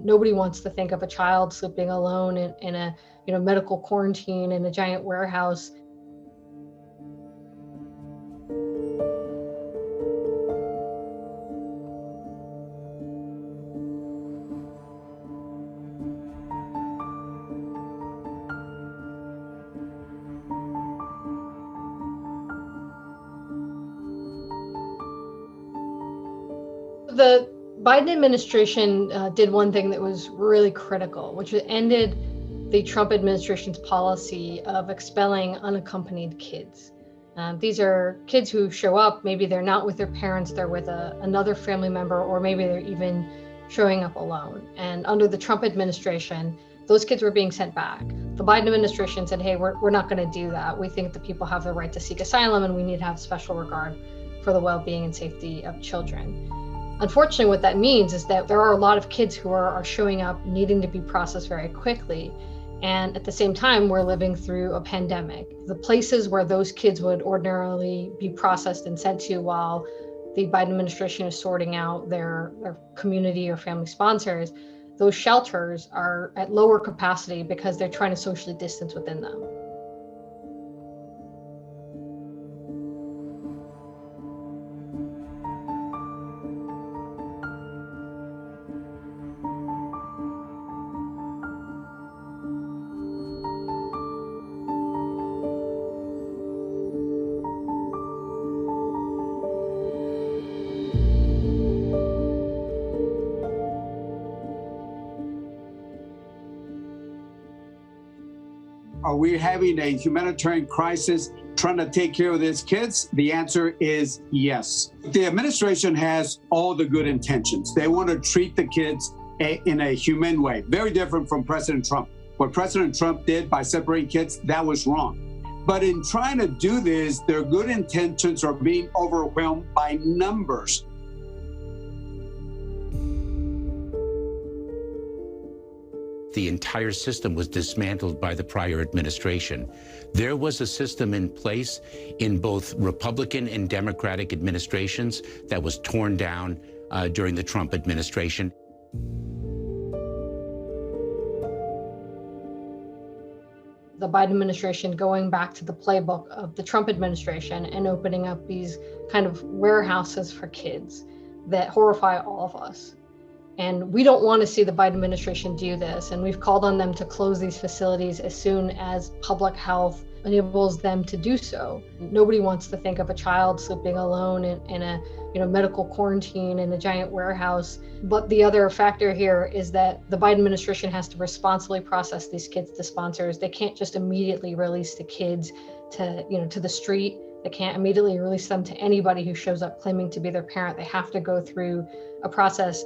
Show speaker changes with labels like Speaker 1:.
Speaker 1: Nobody wants to think of a child sleeping alone in a medical quarantine in a giant warehouse. The Biden administration did one thing that was really critical, which ended the Trump administration's policy of expelling unaccompanied kids. These are kids who show up, maybe they're not with their parents, they're with another family member, or maybe they're even showing up alone. And under the Trump administration, those kids were being sent back. The Biden administration said, hey, we're not going to do that. We think that people have the right to seek asylum, and we need to have special regard for the well-being and safety of children. Unfortunately, what that means is that there are a lot of kids who are showing up needing to be processed very quickly. And at the same time, we're living through a pandemic. The places where those kids would ordinarily be processed and sent to while the Biden administration is sorting out their community or family sponsors, those shelters are at lower capacity because they're trying to socially distance within them.
Speaker 2: Are we having a humanitarian crisis trying to take care of these kids? The answer is yes. The administration has all the good intentions. They want to treat the kids in a humane way, very different from President Trump. What President Trump did by separating kids, that was wrong. But in trying to do this, their good intentions are being overwhelmed by numbers.
Speaker 3: The entire system was dismantled by the prior administration. There was a system in place in both Republican and Democratic administrations that was torn down during the Trump administration.
Speaker 1: The Biden administration going back to the playbook of the Trump administration and opening up these kind of warehouses for kids that horrify all of us. And we don't want to see the Biden administration do this. And we've called on them to close these facilities as soon as public health enables them to do so. Nobody wants to think of a child sleeping alone in a medical quarantine in a giant warehouse. But the other factor here is that the Biden administration has to responsibly process these kids to sponsors. They can't just immediately release the kids to the street. They can't immediately release them to anybody who shows up claiming to be their parent. They have to go through a process.